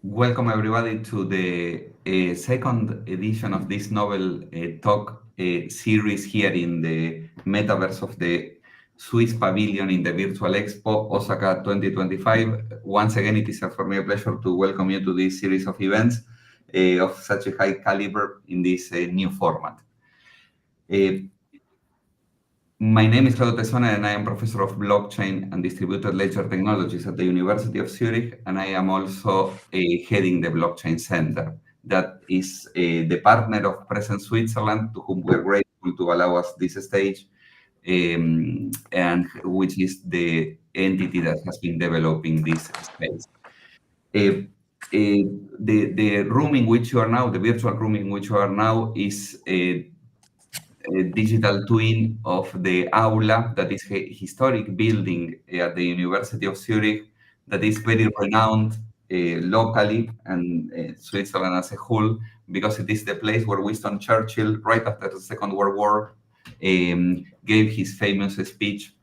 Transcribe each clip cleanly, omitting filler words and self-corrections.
Welcome everybody to the second edition of this Nobel talk series here in the metaverse of the Swiss Pavilion in the Virtual Expo Osaka 2025. Once again, it is for me a pleasure to welcome you to this series of events of such a high caliber in this new format. My name is Claudio Tesone, and I am professor of blockchain and distributed ledger technologies at the University of Zurich, and I am also heading the blockchain center. That is the partner of Present Switzerland, to whom we are grateful to allow us this stage, and which is the entity that has been developing this space. The room in which you are now, the virtual room in which you are now, is a digital twin of the aula, that is a historic building at the University of Zurich that is very renowned locally and Switzerland as a whole, because it is the place where Winston Churchill, right after the Second World War, gave his famous speech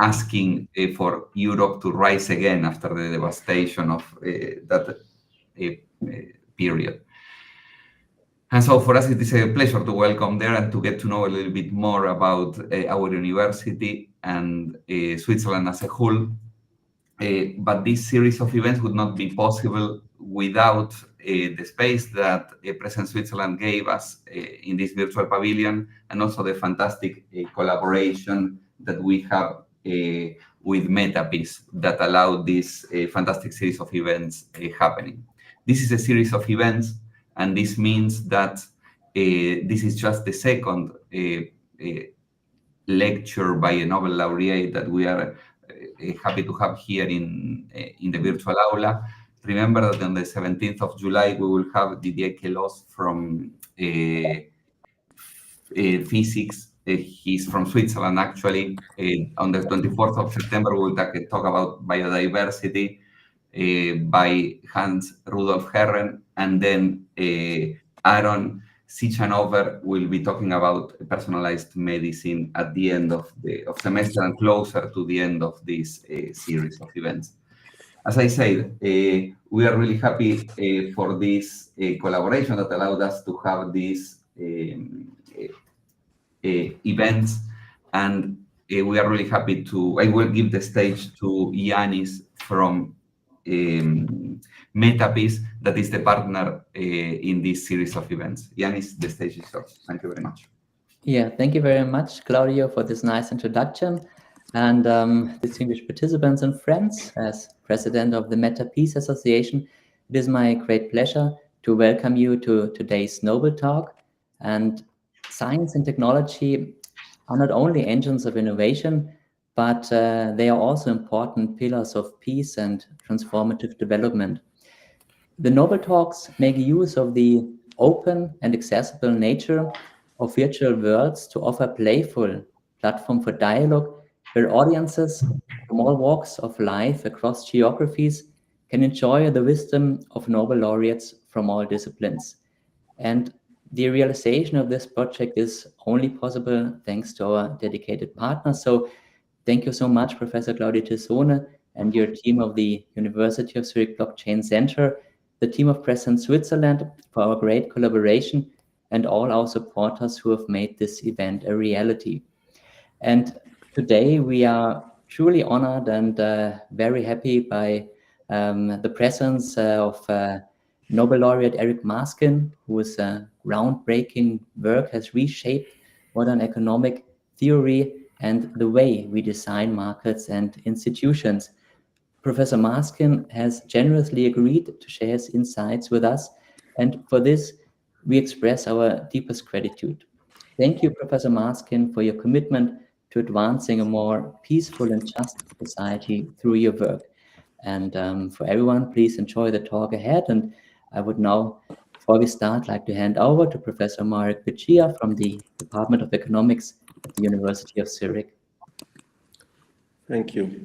asking for Europe to rise again after the devastation of that period. And so for us, it is a pleasure to welcome there and to get to know a little bit more about our university and Switzerland as a whole. But this series of events would not be possible without the space that Present Switzerland gave us in this virtual pavilion, and also the fantastic collaboration that we have with MetaPiece that allowed this fantastic series of events happening. This is a series of events, and this means that this is just the second lecture by a Nobel Laureate that we are happy to have here in the virtual aula. Remember that on the 17th of July, we will have Didier Queloz from physics. He's from Switzerland, actually. On the 24th of September, we will talk about biodiversity by Hans Rudolf Herren, and then Aaron Sichanover will be talking about personalized medicine at the end of the semester and closer to the end of this series of events. As I said, we are really happy for this collaboration that allowed us to have these events, and we are really happy to. I will give the stage to Yanis from MetaPiece, that is the partner in this series of events. Yanis, the stage is yours. Thank you very much. Yeah, thank you very much, Claudio, for this nice introduction. And distinguished participants and friends, as president of the MetaPiece Association, it is my great pleasure to welcome you to today's Nobel Talk. And science and technology are not only engines of innovation, but they are also important pillars of peace and transformative development. The Nobel Talks make use of the open and accessible nature of virtual worlds to offer a playful platform for dialogue where audiences from all walks of life across geographies can enjoy the wisdom of Nobel laureates from all disciplines. And the realization of this project is only possible thanks to our dedicated partners. So thank you so much, Professor Claudio Tesone and your team of the University of Zurich Blockchain Center, the team of Present Switzerland for our great collaboration, and all our supporters who have made this event a reality. And today we are truly honored and very happy by the presence of Nobel laureate Eric Maskin, whose groundbreaking work has reshaped modern economic theory and the way we design markets and institutions. Professor Maskin has generously agreed to share his insights with us, and for this, we express our deepest gratitude. Thank you, Professor Maskin, for your commitment to advancing a more peaceful and just society through your work. And for everyone, please enjoy the talk ahead. And I would now, before we start, like to hand over to Professor Marek Biccia from the Department of Economics at the University of Zurich. Thank you.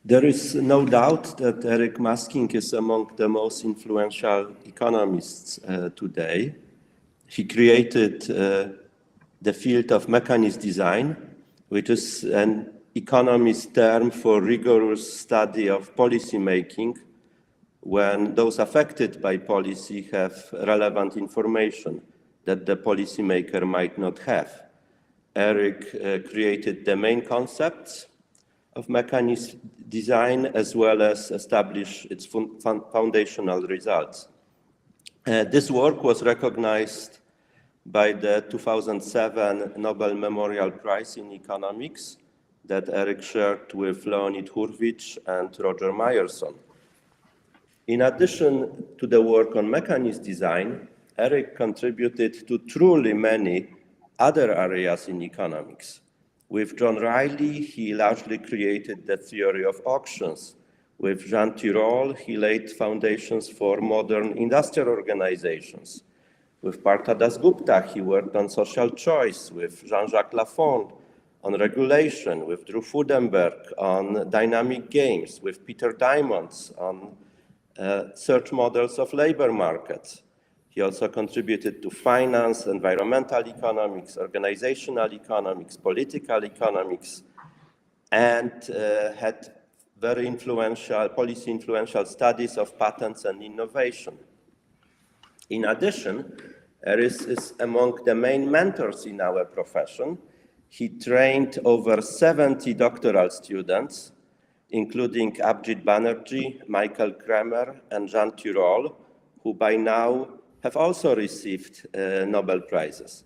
There is no doubt that Eric Maskin is among the most influential economists today. He created the field of mechanism design, which is an economist term for rigorous study of policy making when those affected by policy have relevant information that the policymaker might not have. Eric created the main concepts of mechanism design as well as establish its foundational results. This work was recognized by the 2007 Nobel Memorial Prize in Economics that Eric shared with Leonid, Hurwicz and Roger Myerson. In addition to the work on mechanism design, Eric contributed to truly many other areas in economics. With John Riley, he largely created the theory of auctions. With Jean Tirole, he laid foundations for modern industrial organizations. With Partha Dasgupta, he worked on social choice. With Jean-Jacques Lafond, on regulation. With Drew Fudenberg, on dynamic games. With Peter Diamond, on search models of labor markets. He also contributed to finance, environmental economics, organizational economics, political economics, and had very influential, policy-influential studies of patents and innovation. In addition, Eric is among the main mentors in our profession. He trained over 70 doctoral students, including Abhijit Banerjee, Michael Kremer, and Jean Tirole, who by now have also received Nobel Prizes.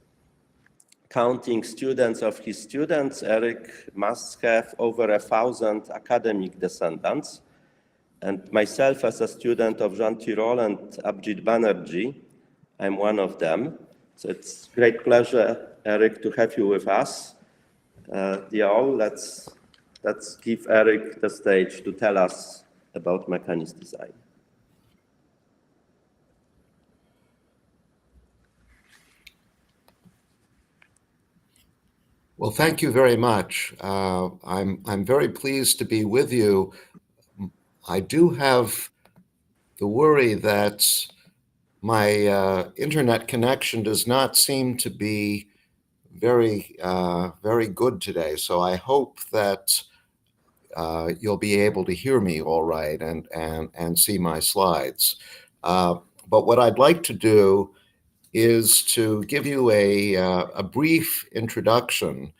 Counting students of his students, Eric must have over 1,000 academic descendants. And myself, as a student of Jean Tirole and Abhijit Banerjee, I'm one of them. So it's a great pleasure, Eric, to have you with us. Dear all, let's give Eric the stage to tell us about mechanism design. Well, thank you very much. I'm very pleased to be with you. I do have the worry that my internet connection does not seem to be very good today. So I hope that you'll be able to hear me all right and see my slides. But what I'd like to do is to give you a brief introduction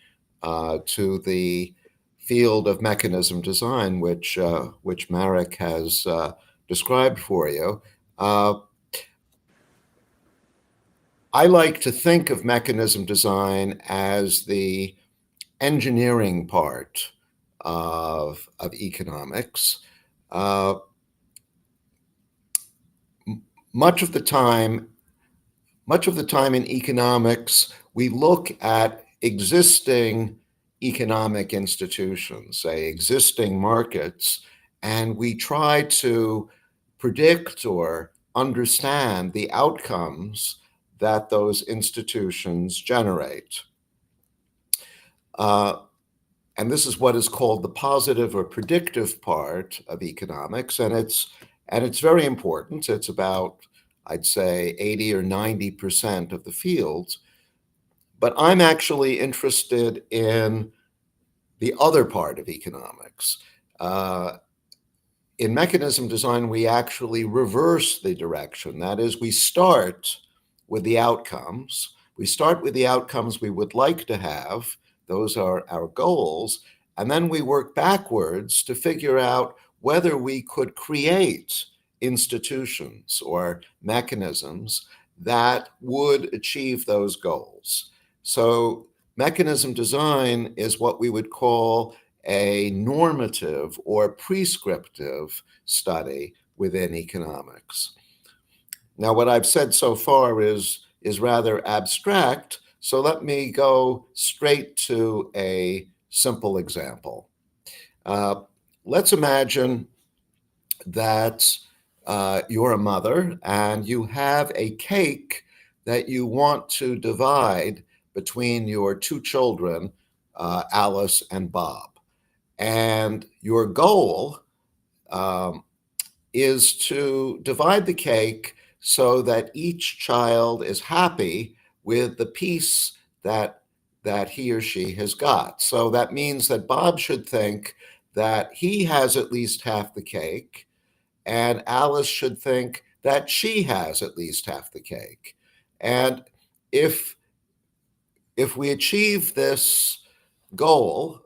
to the field of mechanism design, which Marek has described for you. I like to think of mechanism design as the engineering part of economics. Much of the time in economics, we look at existing economic institutions, say existing markets, and we try to predict or understand the outcomes that those institutions generate. And this is what is called the positive or predictive part of economics, and it's very important. It's about, I'd say, 80 or 90% of the field. But I'm actually interested in the other part of economics. In mechanism design, we actually reverse the direction. That is, we start with the outcomes. We start with the outcomes we would like to have. Those are our goals. And then we work backwards to figure out whether we could create institutions or mechanisms that would achieve those goals. So mechanism design is what we would call a normative or prescriptive study within economics. Now, what I've said so far is rather abstract, so let me go straight to a simple example. Let's imagine that you're a mother and you have a cake that you want to divide between your two children, Alice and Bob. And your goal is to divide the cake so that each child is happy with the piece that he or she has got. So that means that Bob should think that he has at least half the cake, and Alice should think that she has at least half the cake. And if we achieve this goal,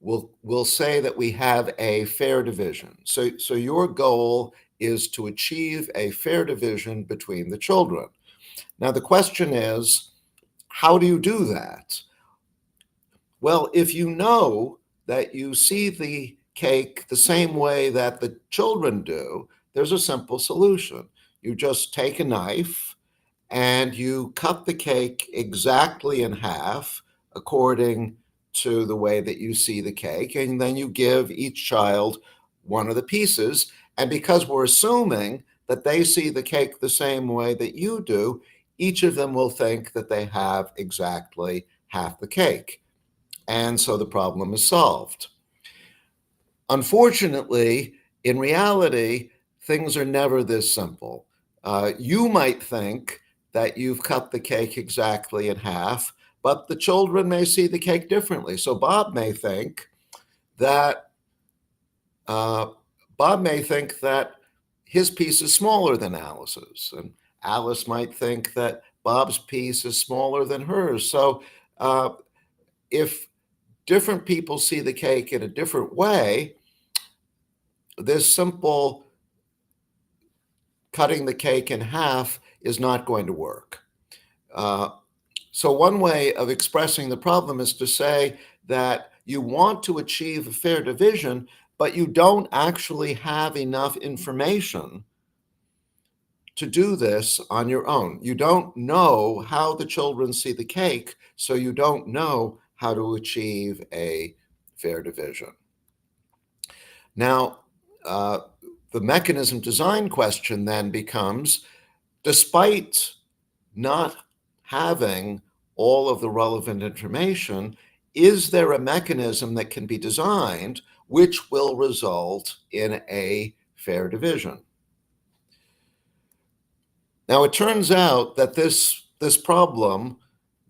we'll say that we have a fair division. So your goal is to achieve a fair division between the children. Now the question is, how do you do that? Well, if you know that you see the cake the same way that the children do, there's a simple solution. You just take a knife and you cut the cake exactly in half according to the way that you see the cake, and then you give each child one of the pieces. And because we're assuming that they see the cake the same way that you do, each of them will think that they have exactly half the cake. And so the problem is solved. Unfortunately, in reality, things are never this simple. You might think that you've cut the cake exactly in half, but the children may see the cake differently. So Bob may think that his piece is smaller than Alice's, and Alice might think that Bob's piece is smaller than hers. So if different people see the cake in a different way, this simple cutting the cake in half is not going to work. So one way of expressing the problem is to say that you want to achieve a fair division, but you don't actually have enough information to do this on your own. You don't know how the children see the cake, so you don't know how to achieve a fair division. Now, the mechanism design question then becomes, despite not having all of the relevant information, is there a mechanism that can be designed which will result in a fair division? Now, it turns out that this problem,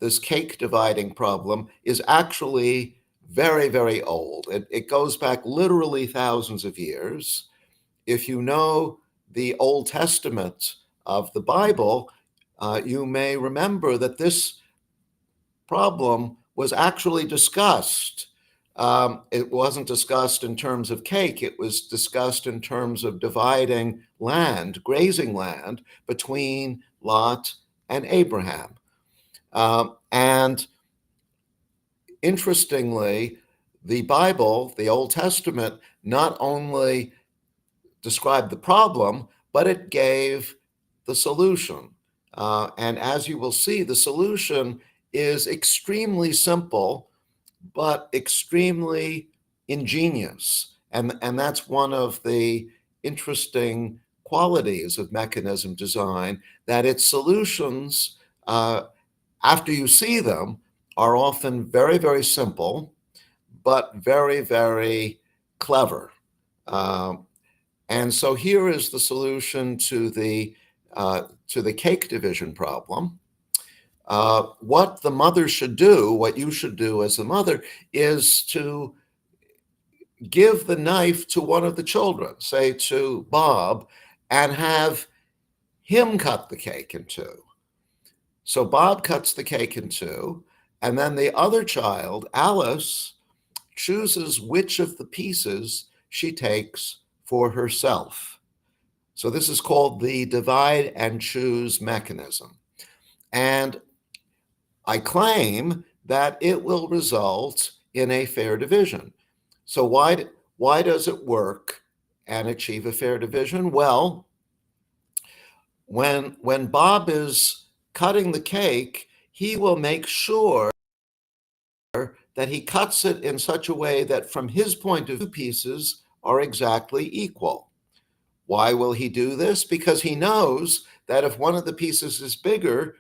this cake dividing problem, is actually very, very old. It goes back literally thousands of years. If you know the Old Testament of the Bible, you may remember that this problem was actually discussed. It wasn't discussed in terms of cake. It was discussed in terms of dividing land, grazing land, between Lot and Abraham. And interestingly, the Bible, the Old Testament, not only described the problem, but it gave the solution. And as you will see, the solution is extremely simple, but extremely ingenious. And that's one of the interesting qualities of mechanism design, that its solutions, after you see them, are often very, very simple, but very, very clever. And so here is the solution to the cake division problem. What the mother should do, what you should do as the mother, is to give the knife to one of the children, say to Bob, and have him cut the cake in two. So Bob cuts the cake in two, and then the other child, Alice, chooses which of the pieces she takes for herself. So this is called the divide and choose mechanism. And I claim that it will result in a fair division. So why does it work and achieve a fair division? Well, when Bob is cutting the cake, he will make sure that he cuts it in such a way that from his point of view, pieces are exactly equal. Why will he do this? Because he knows that if one of the pieces is bigger,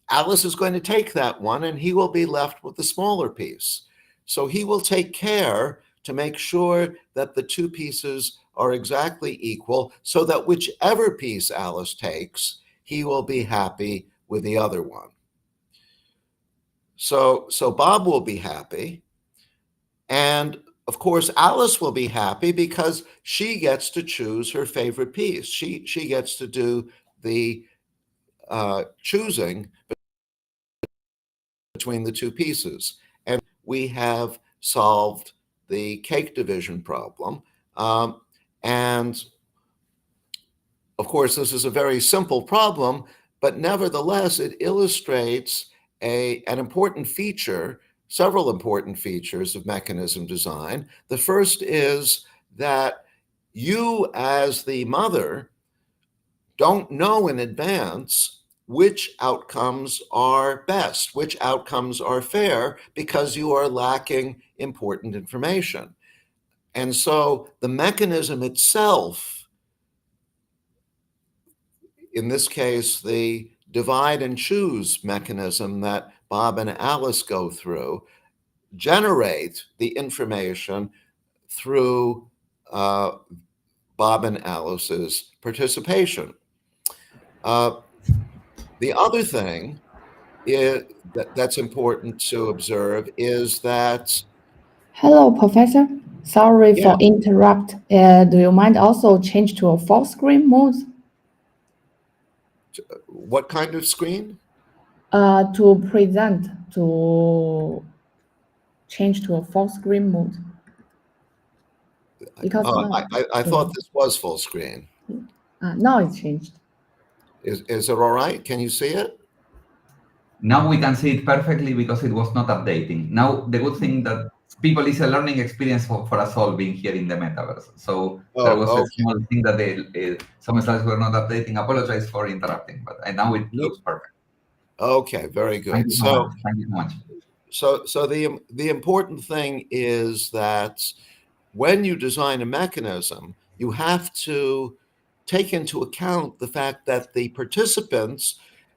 Alice is going to take that one and he will be left with the smaller piece. So he will take care to make sure that the two pieces are exactly equal, so that whichever piece Alice takes, he will be happy with the other one. So Bob will be happy, and of course, Alice will be happy because she gets to choose her favorite piece. She gets to do the choosing between the two pieces. And we have solved the cake division problem. And of course, this is a very simple problem, but nevertheless, it illustrates an important feature, several important features of mechanism design. The first is that you, as the mother, don't know in advance which outcomes are best, which outcomes are fair, because you are lacking important information. And so the mechanism itself, in this case, the divide and choose mechanism that Bob and Alice go through, generate the information through Bob and Alice's participation. The other thing that's important to observe is that... Hello, Professor. Sorry Yeah. for interrupt. Do you mind also change to a full screen mode? What kind of screen? To present, to change to a full screen mode. Because I thought this was full screen. now it's changed. Is it all right? Can you see it? Now we can see it perfectly because it was not updating. Now, the good thing that people is a learning experience for us all being here in the metaverse. So there was a small thing that some slides were not updating. Apologize for interrupting, but now it looks perfect. Okay, very good. Thank you so much. Thank you so much. So the important thing is that when you design a mechanism, you have to take into account the fact that the participants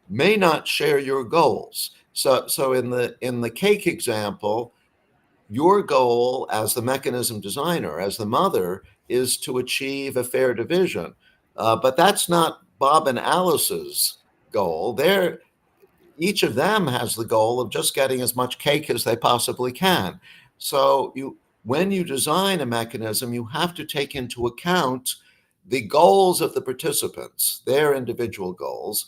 may not share your goals. So in the cake example, your goal as the mechanism designer, as the mother, is to achieve a fair division. But that's not Bob and Alice's goal. Each of them has the goal of just getting as much cake as they possibly can. So when you design a mechanism, you have to take into account the goals of the participants, their individual goals.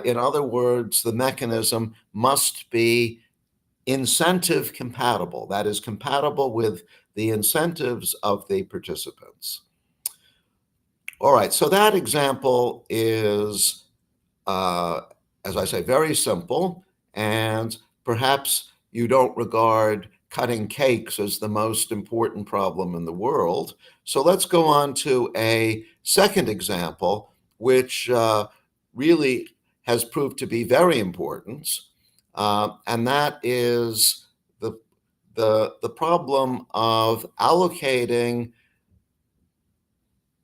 In other words, the mechanism must be incentive compatible, that is, compatible with the incentives of the participants. All right, so that example is, as I say, very simple, and perhaps you don't regard cutting cakes as the most important problem in the world. So let's go on to a second example, which really has proved to be very important, and that is the problem of allocating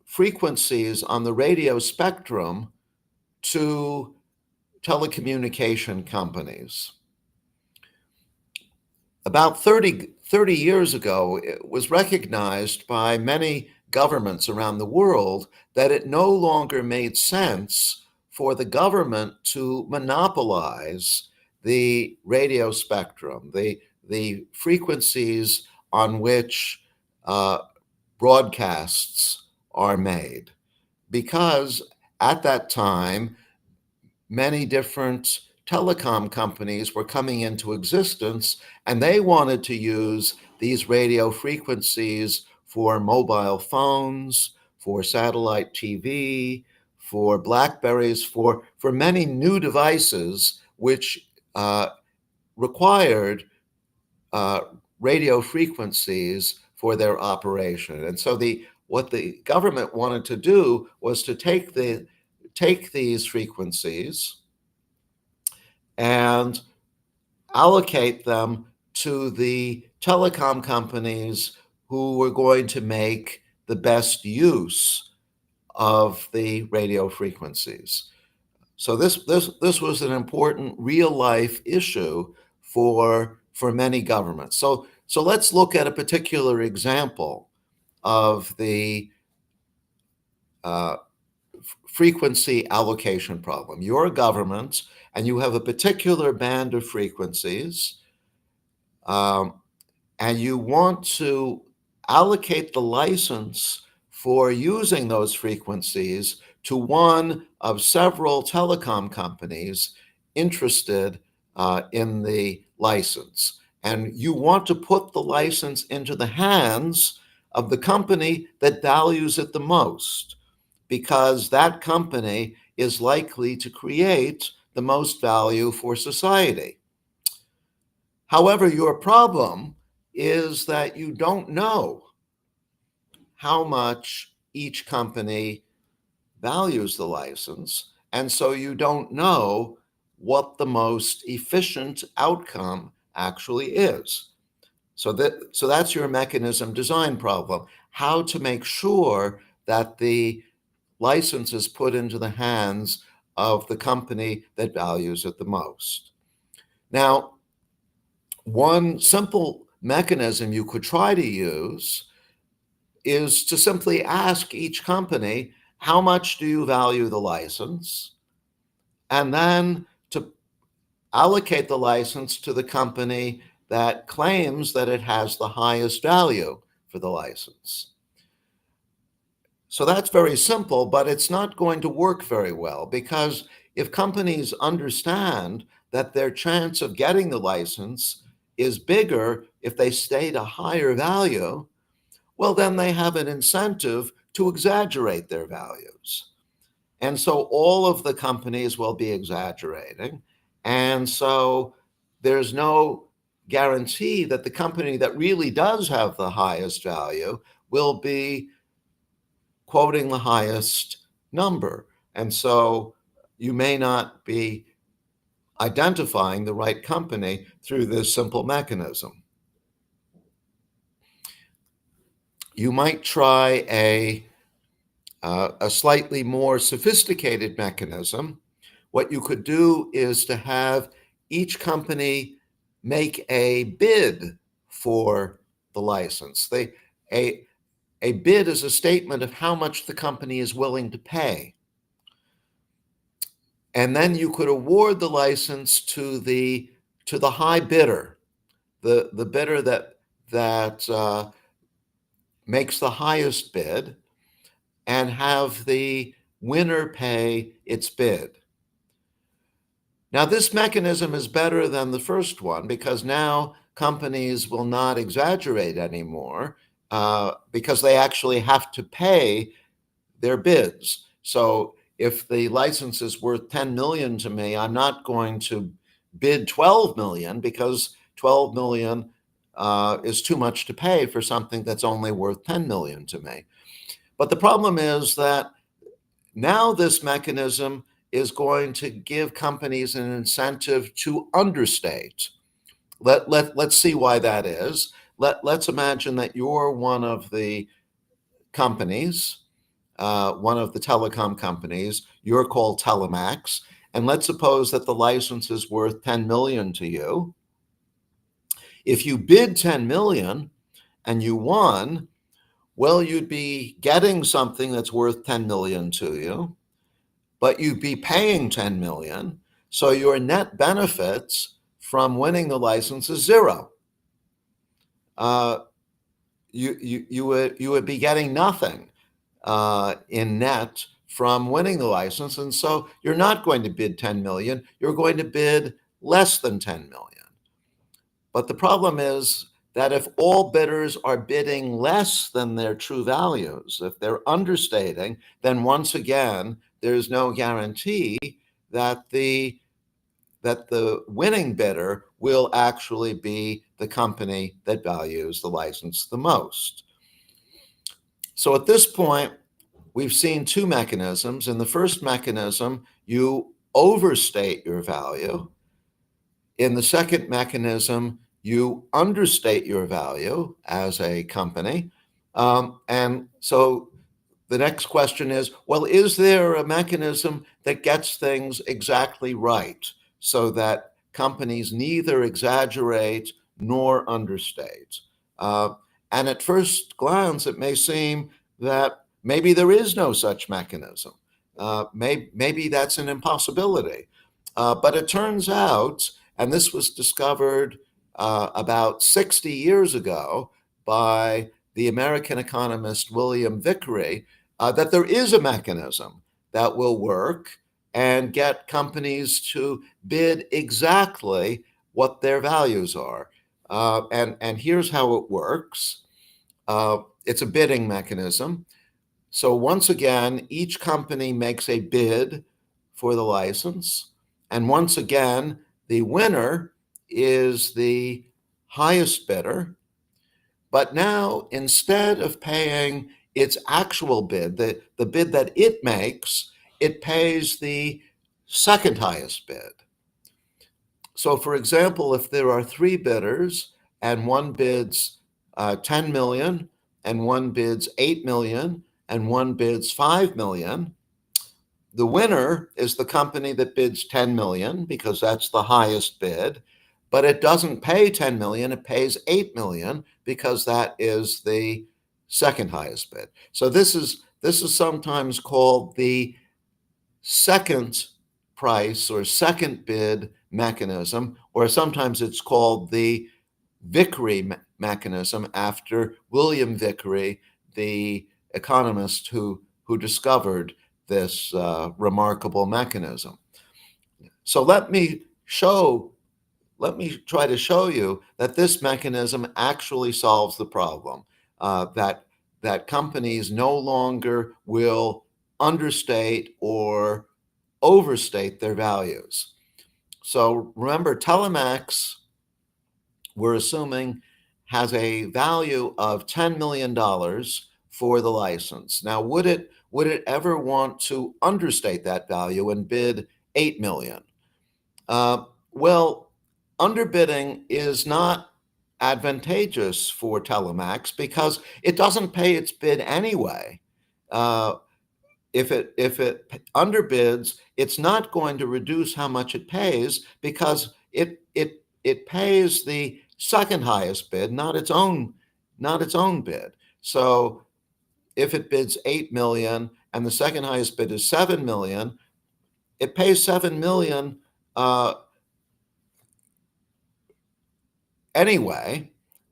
frequencies on the radio spectrum to telecommunication companies. About 30 years ago, it was recognized by many governments around the world that it no longer made sense for the government to monopolize the radio spectrum, the frequencies on which broadcasts are made, because at that time, many different telecom companies were coming into existence, and they wanted to use these radio frequencies for mobile phones, for satellite TV, for Blackberries, for many new devices which required radio frequencies for their operation. And so what the government wanted to do was to take these frequencies and allocate them to the telecom companies who were going to make the best use of the radio frequencies. So this was an important real life issue for many governments. So let's look at a particular example of the frequency allocation problem. You're a government and you have a particular band of frequencies, and you want to allocate the license for using those frequencies to one of several telecom companies interested in the license. And you want to put the license into the hands of the company that values it the most, because that company is likely to create the most value for society. However, your problem is that you don't know how much each company values the license, and so you don't know what the most efficient outcome actually is. So that's your mechanism design problem: how to make sure that the license is put into the hands of the company that values it the most. Now, one simple mechanism you could try to use is to simply ask each company, how much do you value the license? And then to allocate the license to the company that claims that it has the highest value for the license. So that's very simple, but it's not going to work very well, because if companies understand that their chance of getting the license is bigger if they state a higher value, well, then they have an incentive to exaggerate their values. And so all of the companies will be exaggerating. And so there's no guarantee that the company that really does have the highest value will be quoting the highest number. And so you may not be identifying the right company through this simple mechanism. You might try a slightly more sophisticated mechanism. What you could do is to have each company make a bid for the license. A bid is a statement of how much the company is willing to pay. And then you could award the license to the high bidder, the bidder that makes the highest bid, and have the winner pay its bid. Now, this mechanism is better than the first one, because now companies will not exaggerate anymore, because they actually have to pay their bids. So if the license is worth 10 million to me, I'm not going to bid 12 million, because 12 million is too much to pay for something that's only worth 10 million to me. But the problem is that now this mechanism is going to give companies an incentive to understate. Let's see why that is. Let's imagine that you're one of the companies, one of the telecom companies. You're called Telemax, and let's suppose that the license is worth 10 million to you. If you bid 10 million and you won, well, you'd be getting something that's worth 10 million to you, but you'd be paying 10 million. So your net benefits from winning the license is zero. You would be getting nothing in net from winning the license. And so you're not going to bid 10 million. You're going to bid less than 10 million. But the problem is that if all bidders are bidding less than their true values, if they're understating, then once again, there's no guarantee that the winning bidder will actually be the company that values the license the most. So at this point, we've seen two mechanisms. In the first mechanism, you overstate your value. In the second mechanism, you understate your value as a company. And so the next question is, well, is there a mechanism that gets things exactly right so that companies neither exaggerate nor understate? And at first glance, it may seem that maybe there is no such mechanism. Maybe that's an impossibility. But it turns out, and this was discovered about 60 years ago by the American economist William Vickery that there is a mechanism that will work and get companies to bid exactly what their values are. And here's how it works. It's a bidding mechanism. So once again, each company makes a bid for the license. And once again, the winner is the highest bidder. But now, instead of paying its actual bid, the bid that it makes, it pays the second highest bid. So, for example, if there are three bidders and one bids 10 million, and one bids 8 million, and one bids 5 million, the winner is the company that bids 10 million because that's the highest bid, but it doesn't pay 10 million, it pays 8 million because that is the second highest bid. So this is sometimes called the second price or second bid mechanism, or sometimes it's called the Vickery mechanism after William Vickery, the economist who discovered this remarkable mechanism. So let me try to show you that this mechanism actually solves the problem, that companies no longer will understate or overstate their values. So remember, Telemax, we're assuming, has a value of $10 million for the license. Now, would it ever want to understate that value and bid 8 million? Well, underbidding is not advantageous for Telemax because it doesn't pay its bid anyway. If it underbids, it's not going to reduce how much it pays because it pays the second highest bid, not its own bid. So if it bids 8 million and the second highest bid is 7 million, it pays 7 million anyway.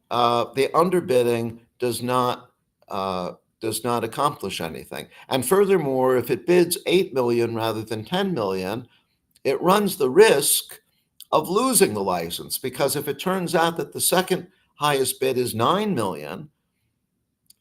The underbidding does not accomplish anything. And furthermore, if it bids 8 million rather than 10 million, it runs the risk of losing the license, because if it turns out that the second highest bid is 9 million,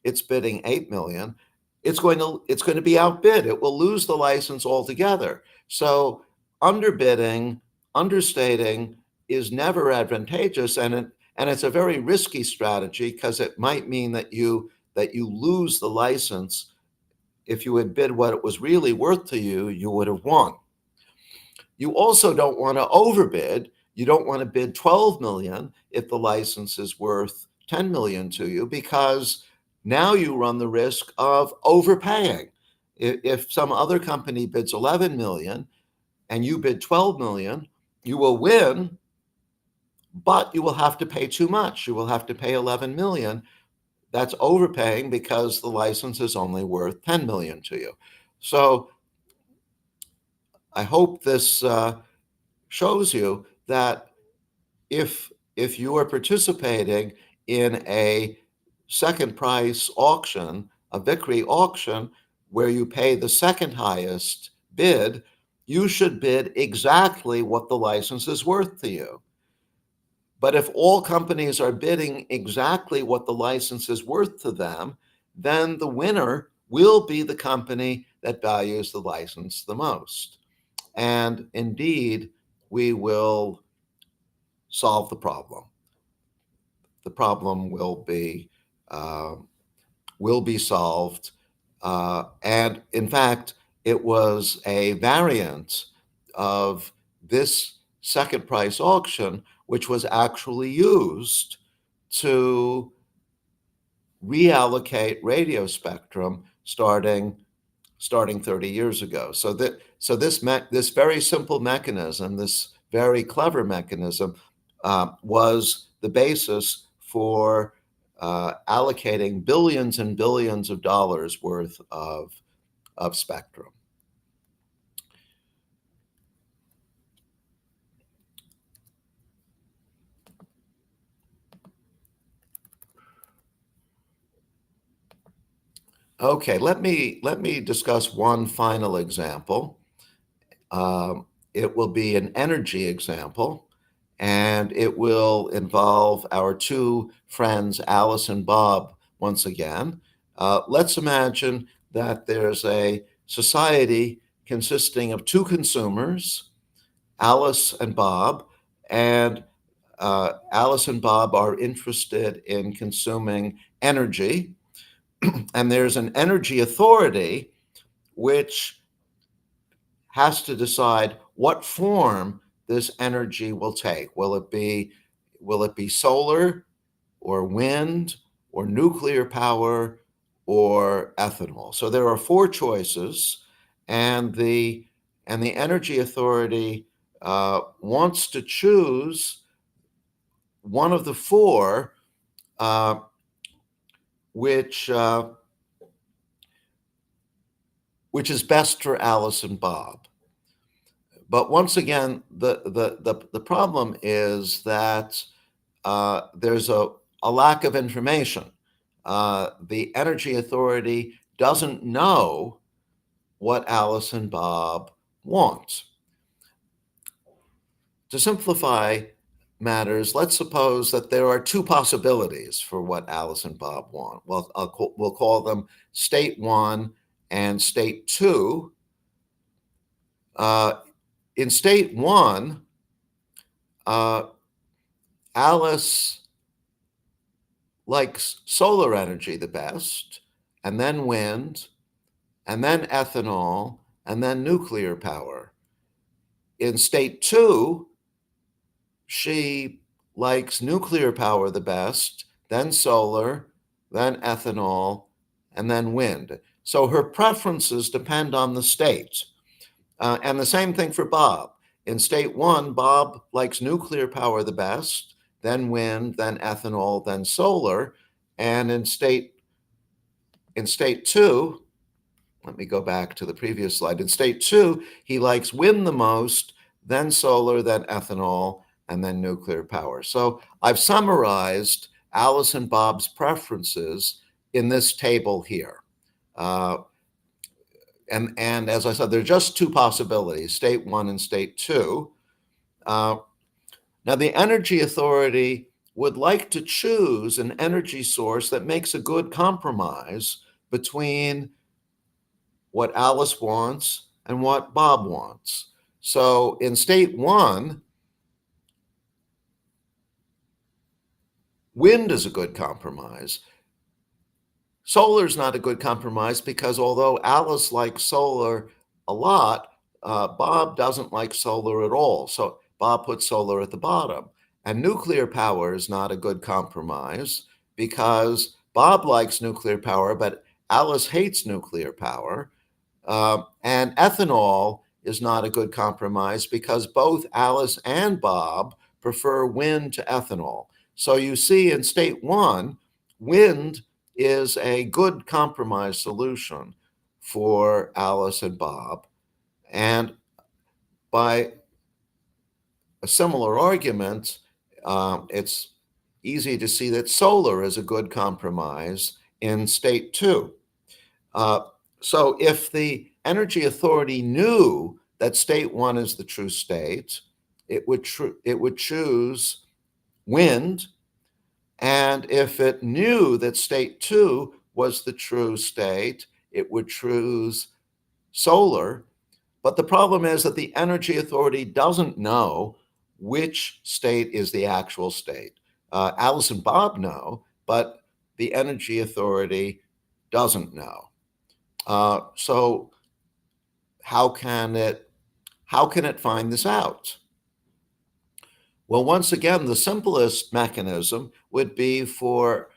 it's bidding 8 million, it's going to be outbid. It will lose the license altogether. So underbidding, understating is never advantageous, and it's a very risky strategy because it might mean that you lose the license. If you had bid what it was really worth to you, you would have won. You also don't want to overbid. You don't want to bid 12 million if the license is worth 10 million to you, because now you run the risk of overpaying. If some other company bids 11 million and you bid 12 million, you will win, but you will have to pay too much. You will have to pay 11 million. That's overpaying because the license is only worth 10 million to you. So I hope this shows you that if you are participating in a second price auction, a Vickery auction, where you pay the second highest bid, you should bid exactly what the license is worth to you. But if all companies are bidding exactly what the license is worth to them, then the winner will be the company that values the license the most. And indeed, we will solve the problem. The problem will be solved. And in fact, it was a variant of this second price auction, which was actually used to reallocate radio spectrum starting 30 years ago. So this very simple mechanism, this very clever mechanism, was the basis for allocating billions and billions of dollars worth of spectrum. Okay, let me discuss one final example. It will be an energy example, and it will involve our two friends, Alice and Bob, once again. Let's imagine that there's a society consisting of two consumers, Alice and Bob, and Alice and Bob are interested in consuming energy, and there's an energy authority which has to decide what form this energy will take. Will it be solar or wind or nuclear power or ethanol? So there are four choices, and the energy authority wants to choose one of the four, which is best for Alice and Bob. But once again, the problem is that there's a lack of information. The energy authority doesn't know what Alice and Bob want. To simplify matters, let's suppose that there are two possibilities for what Alice and Bob want. Well, we'll call them state one and state two. In state one, Alice likes solar energy the best, and then wind, and then ethanol, and then nuclear power. In state two, she likes nuclear power the best, then solar, then ethanol, and then wind. So her preferences depend on the state. And the same thing for Bob. In state one, Bob likes nuclear power the best, then wind, then ethanol, then solar. And in state two, let me go back to the previous slide. In state two, he likes wind the most, then solar, then ethanol, and then nuclear power. So I've summarized Alice and Bob's preferences in this table here. And as I said, there are just two possibilities, state one and state two. Now, the energy authority would like to choose an energy source that makes a good compromise between what Alice wants and what Bob wants. So in state one, wind is a good compromise. Solar is not a good compromise because although Alice likes solar a lot, Bob doesn't like solar at all. So Bob puts solar at the bottom. And nuclear power is not a good compromise because Bob likes nuclear power, but Alice hates nuclear power. And ethanol is not a good compromise because both Alice and Bob prefer wind to ethanol. So you see in state one, wind is a good compromise solution for Alice and Bob. And by a similar argument, it's easy to see that solar is a good compromise in state two. So if the energy authority knew that state one is the true state, it would choose wind. And if it knew that state two was the true state, it would choose solar. But the problem is that the energy authority doesn't know which state is the actual state. Alice and Bob know, but the energy authority doesn't know. So how can it find this out? Well, once again, the simplest mechanism would be for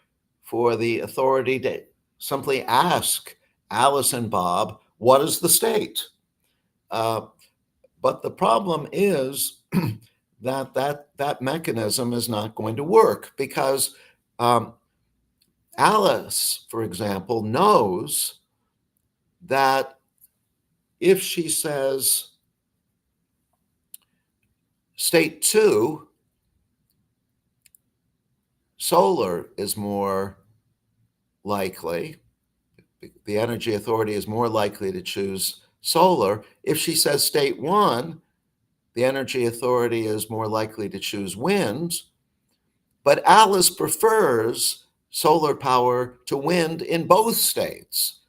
the authority to simply ask Alice and Bob, what is the state? But the problem is that mechanism is not going to work because Alice, for example, knows that if she says state two, solar is more likely the energy authority is more likely to choose solar. If she says state one, the energy authority is more likely to choose wind. But Alice prefers solar power to wind in both states.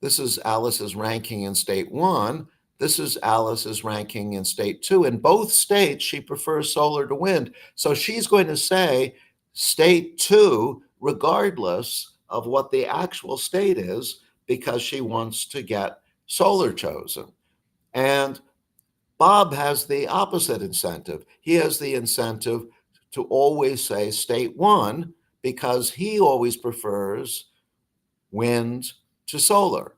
This is Alice's ranking in state one. This is Alice's ranking in state two. In both states, she prefers solar to wind. So she's going to say state two, regardless of what the actual state is, because she wants to get solar chosen. And Bob has the opposite incentive. He has the incentive to always say state one, because he always prefers wind to solar.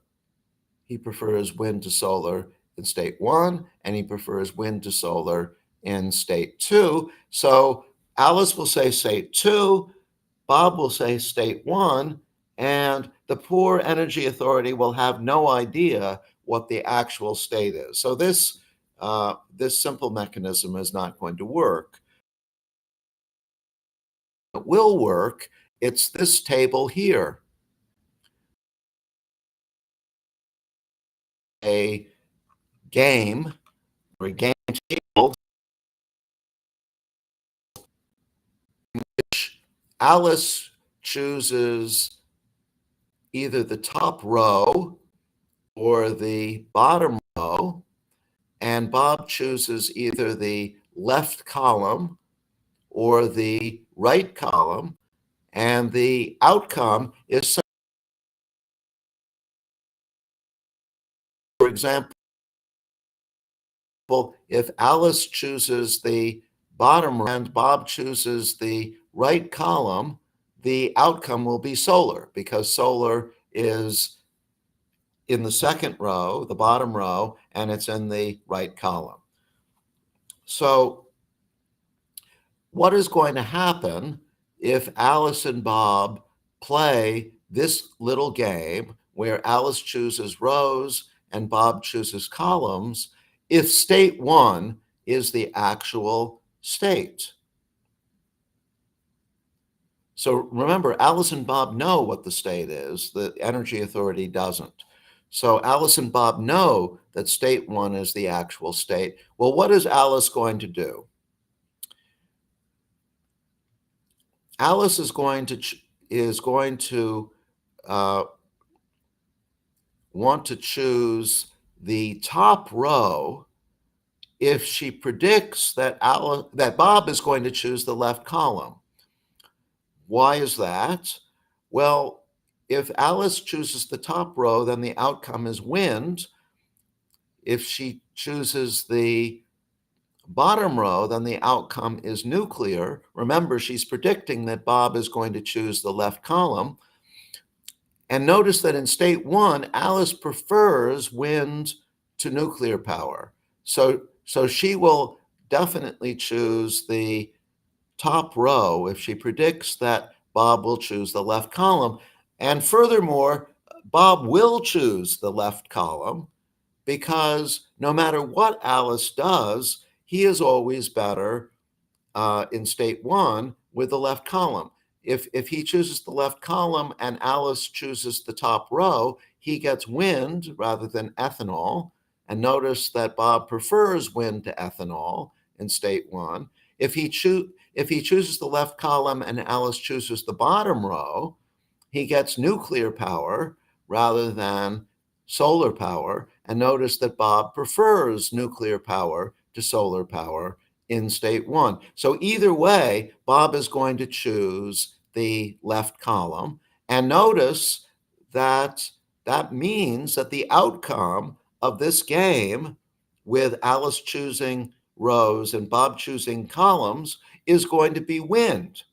He prefers wind to solar in state one, and he prefers wind to solar in state two. So Alice will say state two, Bob will say state one, and the poor energy authority will have no idea what the actual state is. So this simple mechanism is not going to work. It will work. It's this table here. A game or a game table in which Alice chooses either the top row or the bottom row, and Bob chooses either the left column or the right column, and the outcome is, for example, if Alice chooses the bottom row and Bob chooses the right column, the outcome will be solar, because solar is in the second row, the bottom row, and it's in the right column. So what is going to happen if Alice and Bob play this little game where Alice chooses rows and Bob chooses columns, if state one is the actual state? So remember, Alice and Bob know what the state is. The energy authority doesn't. So Alice and Bob know that state one is the actual state. Well, what is Alice going to do? Alice is going to want to choose the top row if she predicts that Bob is going to choose the left column. Why is that? Well, if Alice chooses the top row, then the outcome is wind. If she chooses the bottom row, then the outcome is nuclear. Remember, she's predicting that Bob is going to choose the left column. And notice that in state one, Alice prefers wind to nuclear power. So she will definitely choose the top row if she predicts that Bob will choose the left column. And furthermore, Bob will choose the left column, because no matter what Alice does, he is always better in state one with the left column. If he chooses the left column and Alice chooses the top row, he gets wind rather than ethanol. And notice that Bob prefers wind to ethanol in state one. If he chooses the left column and Alice chooses the bottom row, he gets nuclear power rather than solar power. And notice that Bob prefers nuclear power to solar power in state one. So either way, Bob is going to choose the left column. And notice that that means that the outcome of this game, with Alice choosing rows and Bob choosing columns, is going to be wind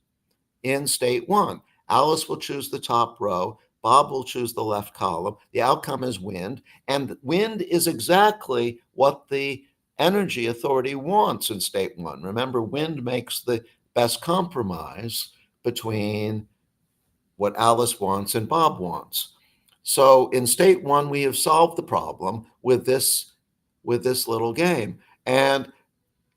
in state one. Alice will choose the top row, Bob will choose the left column. The outcome is wind, and wind is exactly what the energy authority wants in state one. Remember, wind makes the best compromise between what Alice wants and Bob wants. So in state one, we have solved the problem with this little game. And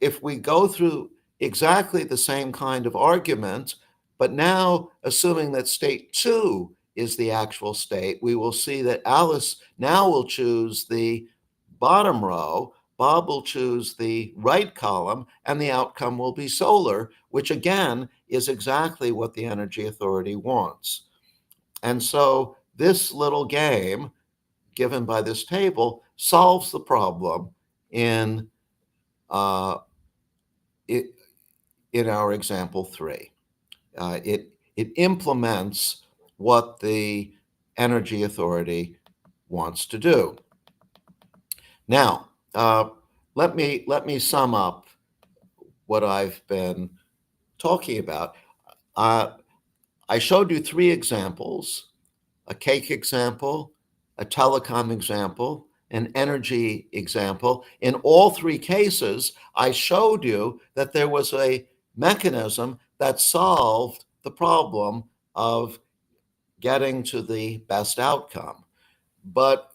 if we go through exactly the same kind of argument, but now assuming that state two is the actual state, we will see that Alice now will choose the bottom row, Bob will choose the right column, and the outcome will be solar, which again is exactly what the Energy Authority wants. And so this little game given by this table solves the problem in our example 3. It implements what the Energy Authority wants to do. Now, let me sum up what I've been talking about. I showed you 3 examples: a cake example, a telecom example, an energy example. In all 3 cases, I showed you that there was a mechanism that solved the problem of getting to the best outcome. But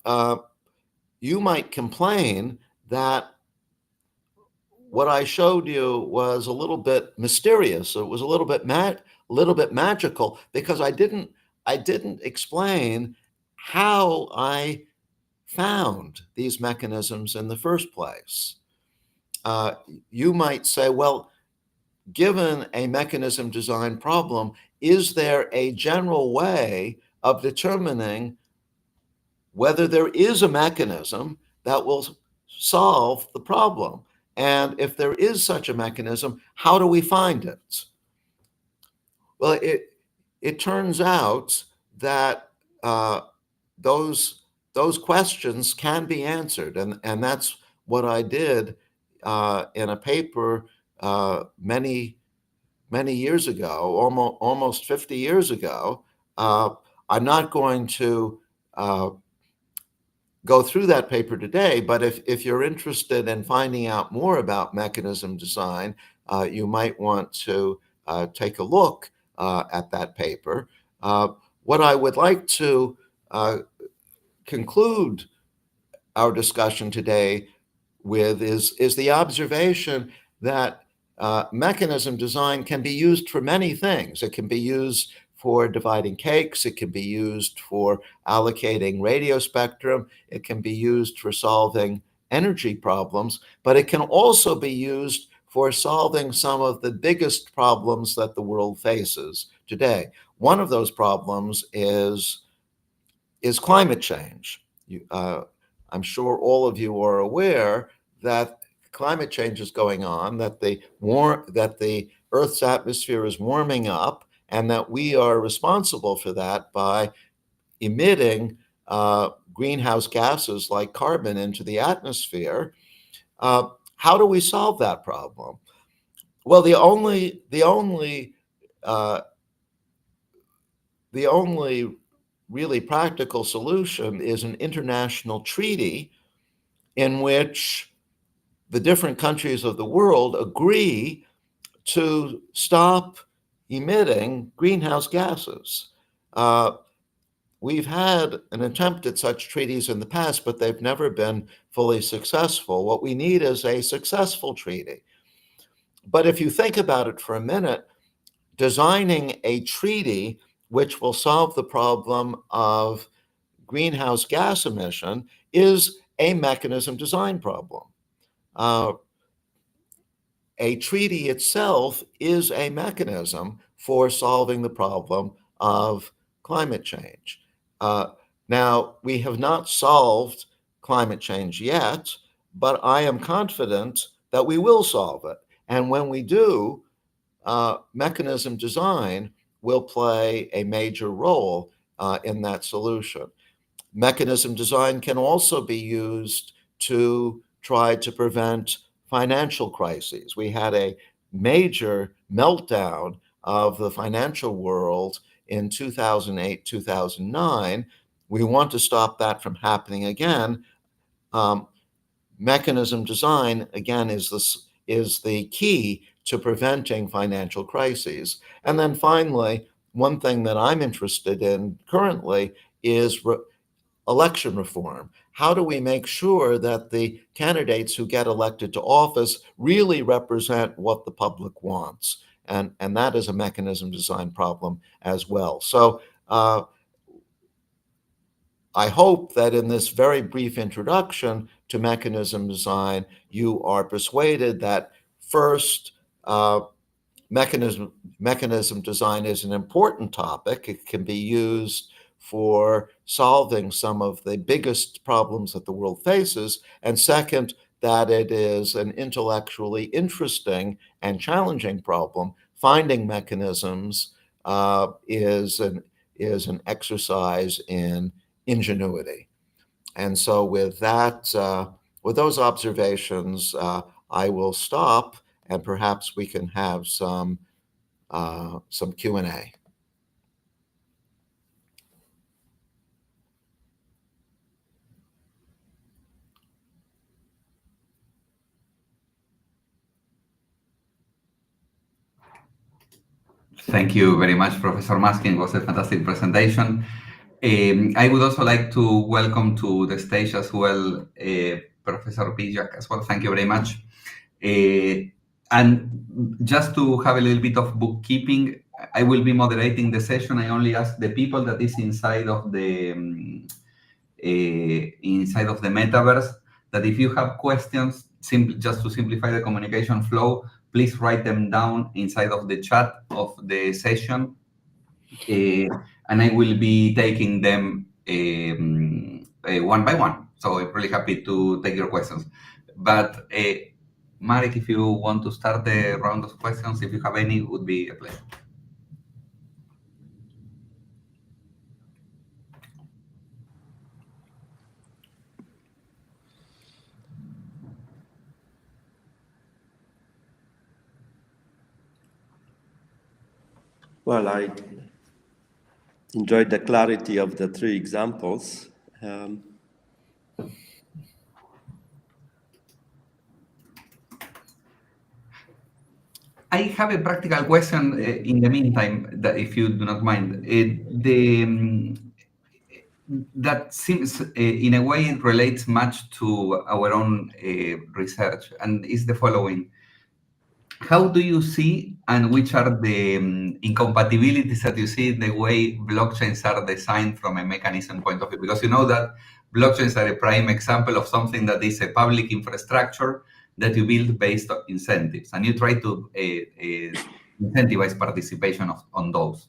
you might complain that what I showed you was a little bit mysterious. It was a little bit magical, because I didn't explain how I found these mechanisms in the first place. You might say, well, given a mechanism design problem, is there a general way of determining whether there is a mechanism that will solve the problem? And if there is such a mechanism, how do we find it? Well, it turns out that those questions can be answered, and that's what I did in a paper many years ago, almost 50 years ago. I'm not going to go through that paper today, but if you're interested in finding out more about mechanism design, you might want to take a look at that paper. What I would like to conclude our discussion today with is the observation that mechanism design can be used for many things. It can be used for dividing cakes. It can be used for allocating radio spectrum. It can be used for solving energy problems, but it can also be used for solving some of the biggest problems that the world faces today. One of those problems is climate change. I'm sure all of you are aware that climate change is going on, that the Earth's atmosphere is warming up, and that we are responsible for that by emitting greenhouse gases like carbon into the atmosphere. How do we solve that problem? Well, the only really practical solution is an international treaty in which the different countries of the world agree to stop emitting greenhouse gases. We've had an attempt at such treaties in the past, but they've never been fully successful. What we need is a successful treaty. But if you think about it for a minute, designing a treaty which will solve the problem of greenhouse gas emission is a mechanism design problem. A treaty itself is a mechanism for solving the problem of climate change. Now, we have not solved climate change yet, but I am confident that we will solve it. And when we do, mechanism design will play a major role in that solution. Mechanism design can also be used to try to prevent financial crises. We had a major meltdown of the financial world in 2008, 2009. We want to stop that from happening again. Mechanism design, again, is the key to preventing financial crises. And then finally, one thing that I'm interested in currently is election reform. How do we make sure that the candidates who get elected to office really represent what the public wants? And that is a mechanism design problem as well. So I hope that in this very brief introduction to mechanism design, you are persuaded that first, mechanism design is an important topic. It can be used for solving some of the biggest problems that the world faces. And second, that it is an intellectually interesting and challenging problem. Finding mechanisms is an exercise in ingenuity. And so with that, with those observations, I will stop, and perhaps we can have some Q&A. Thank you very much, Professor Maskin. It was a fantastic presentation. I would also like to welcome to the stage as well Professor Pijak as well. Thank you very much. And just to have a little bit of bookkeeping, I will be moderating the session. I only ask the people that is inside of the metaverse that if you have questions, just to simplify the communication flow, please write them down inside of the chat of the session, and I will be taking them one by one. So I'm really happy to take your questions. But Marek, if you want to start the round of questions, if you have any, it would be a pleasure. Well, I enjoyed the clarity of the three examples. I have a practical question in the meantime, that if you do not mind. That seems, in a way, it relates much to our own research, and is the following. How do you see, and which are the incompatibilities that you see in the way blockchains are designed from a mechanism point of view? Because you know that blockchains are a prime example of something that is a public infrastructure that you build based on incentives, and you try to incentivize participation on those.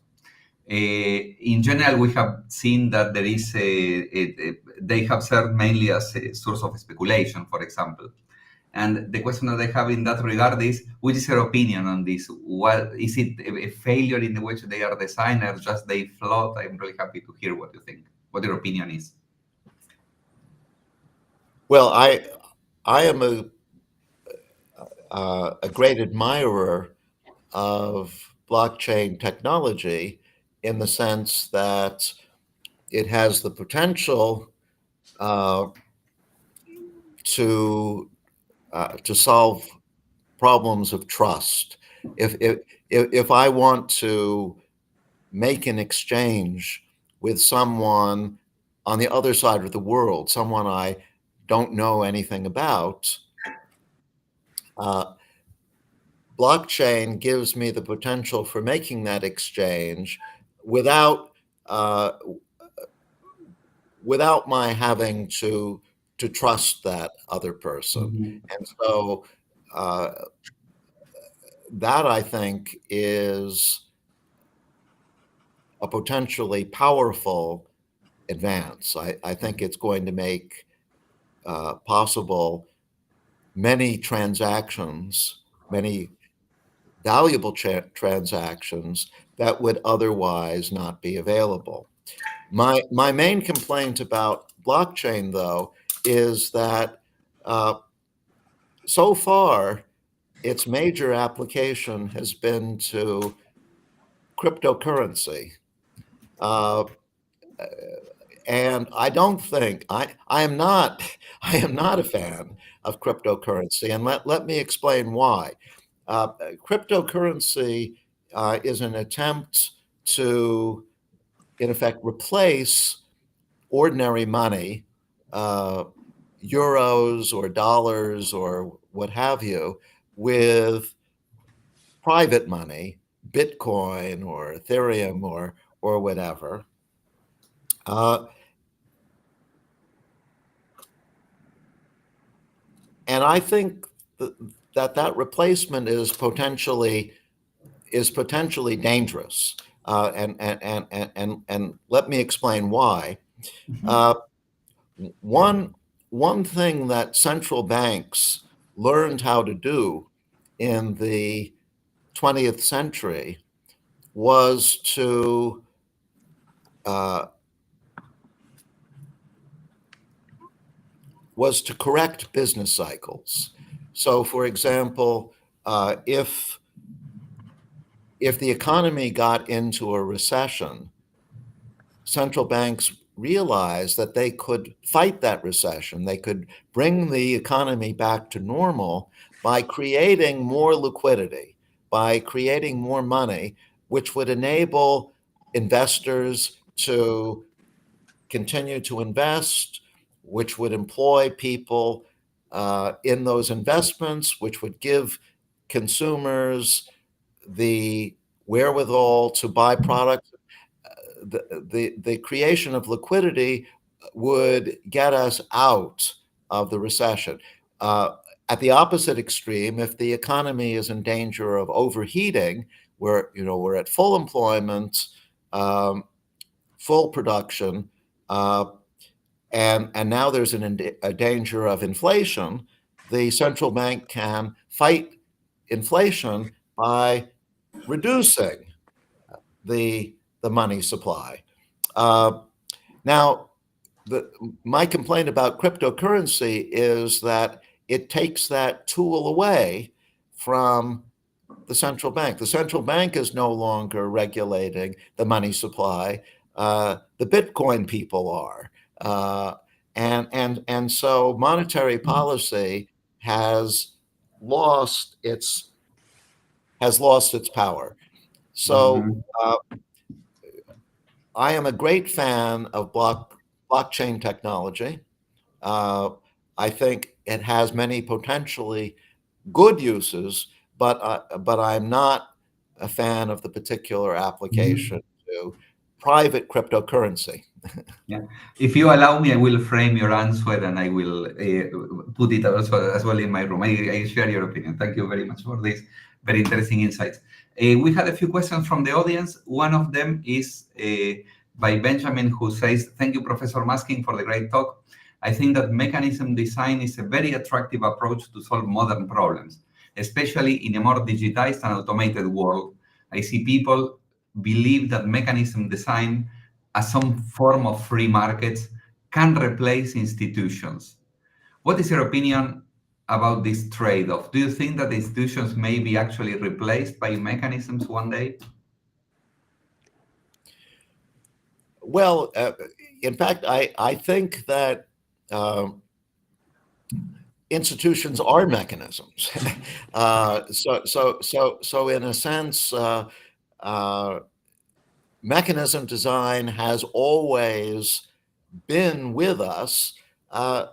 In general, we have seen that there is they have served mainly as a source of speculation, for example. And the question that I have in that regard is, which is your opinion on this? What is it, a failure in the way they are designed, or just they float? I'm really happy to hear what you think, what your opinion is. Well, I am a great admirer of blockchain technology in the sense that it has the potential to solve problems of trust. If I want to make an exchange with someone on the other side of the world, someone I don't know anything about, blockchain gives me the potential for making that exchange without my having to trust that other person. Mm-hmm. And so that, I think, is a potentially powerful advance. I think it's going to make possible many transactions, many valuable transactions that would otherwise not be available. My main complaint about blockchain, though, is that so far its major application has been to cryptocurrency. And I don't think I am not a fan of cryptocurrency, and let me explain why. Cryptocurrency is an attempt to, in effect, replace ordinary money, euros or dollars or what have you, with private money, Bitcoin or Ethereum or whatever. I think that replacement is potentially dangerous. And let me explain why. One thing that central banks learned how to do in the 20th century was to correct business cycles. So, for example, if the economy got into a recession, central banks realized that they could fight that recession. They could bring the economy back to normal by creating more liquidity, by creating more money, which would enable investors to continue to invest, which would employ people in those investments, which would give consumers the wherewithal to buy products. The creation of liquidity would get us out of the recession. At the opposite extreme, if the economy is in danger of overheating, we're at full employment, full production, and now there's a danger of inflation, the central bank can fight inflation by reducing the money supply. Now, my complaint about cryptocurrency is that it takes that tool away from the central bank. The central bank is no longer regulating the money supply. The Bitcoin people are. And so monetary policy has lost its power. So I am a great fan of blockchain technology. I think it has many potentially good uses, but I'm not a fan of the particular application to private cryptocurrency. Yeah. If you allow me, I will frame your answer and I will put it also as well in my room. I share your opinion. Thank you very much for this very interesting insights. We had a few questions from the audience. One of them is by Benjamin, who says, "Thank you, Professor Maskin, for the great talk. I think that mechanism design is a very attractive approach to solve modern problems, especially in a more digitized and automated world. I see people believe that mechanism design as some form of free markets can replace institutions. What is your opinion about this trade-off? Do you think that institutions may be actually replaced by mechanisms one day?" Well, in fact, I think that institutions are mechanisms. So in a sense, mechanism design has always been with us. The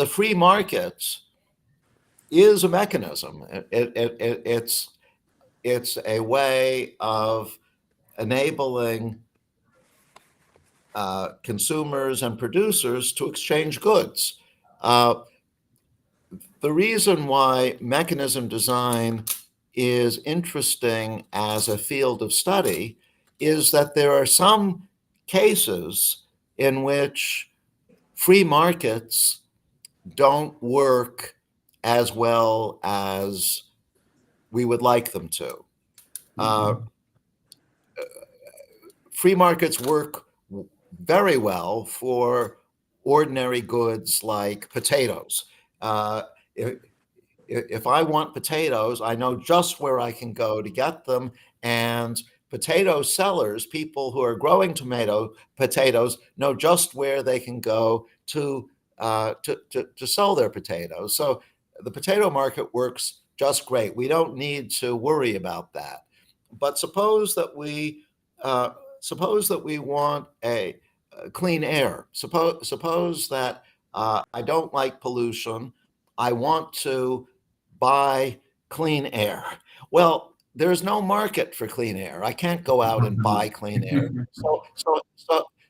free market is a mechanism. It's a way of enabling consumers and producers to exchange goods. The reason why mechanism design is interesting as a field of study is that there are some cases in which free markets don't work as well as we would like them to. Free markets work very well for ordinary goods like potatoes. If I want potatoes, I know just where I can go to get them. And potato sellers, people who are growing potatoes, know just where they can go to sell their potatoes. So the potato market works just great. We don't need to worry about that. But suppose that we want a clean air. Suppose that I don't like pollution. I want to buy clean air. Well, there's no market for clean air. I can't go out and buy clean air.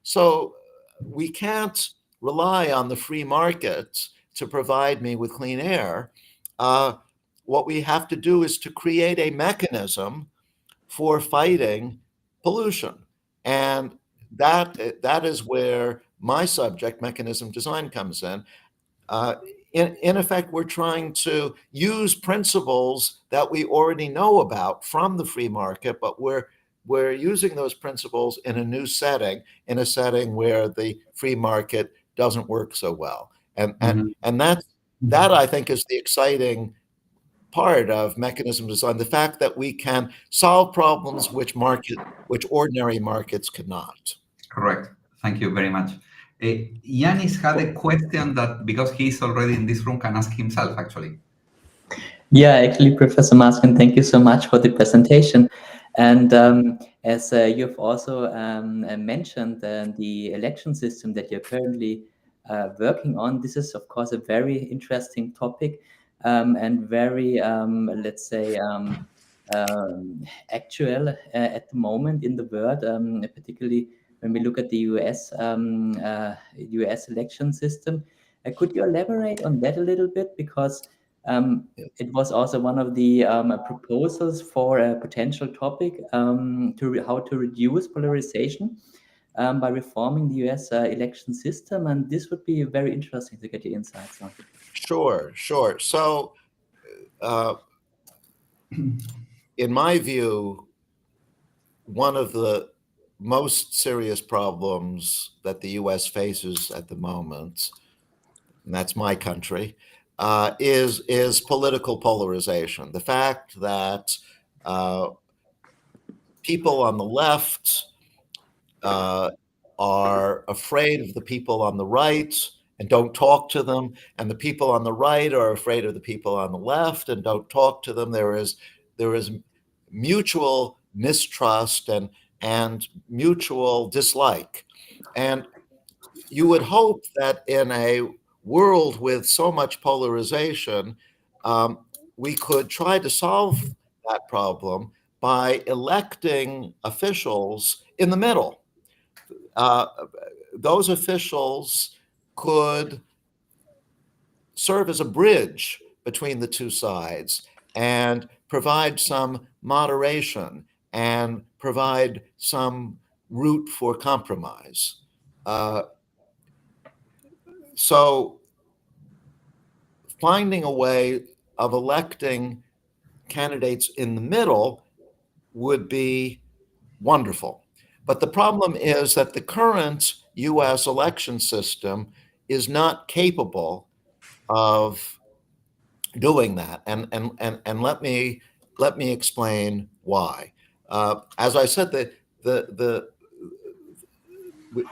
So we can't rely on the free markets to provide me with clean air, what we have to do is to create a mechanism for fighting pollution. And that is where my subject, mechanism design, comes in. In effect, we're trying to use principles that we already know about from the free market, but we're using those principles in a new setting, in a setting where the free market doesn't work so well. And that I think is the exciting part of mechanism design, the fact that we can solve problems which ordinary markets cannot. Correct. Thank you very much. Yanis had a question that, because he's already in this room, can ask himself, actually. Yeah, actually, Professor Maskin, thank you so much for the presentation. And as you've also mentioned the election system that you're currently working on, this is, of course, a very interesting topic and very, let's say, actual at the moment in the world, particularly when we look at the US election system. Could you elaborate on that a little bit? Because it was also one of the proposals for a potential topic how to reduce polarization by reforming the US election system. And this would be very interesting to get your insights on. Sure. So, in my view, one of the most serious problems that the US faces at the moment, and that's my country, is political polarization. The fact that people on the left are afraid of the people on the right and don't talk to them, and the people on the right are afraid of the people on the left and don't talk to them. There is mutual mistrust and mutual dislike. And you would hope that in a world with so much polarization, we could try to solve that problem by electing officials in the middle. Those officials could serve as a bridge between the two sides and provide some moderation and provide some route for compromise. So finding a way of electing candidates in the middle would be wonderful. But the problem is that the current US election system is not capable of doing that. And let me explain why. As I said,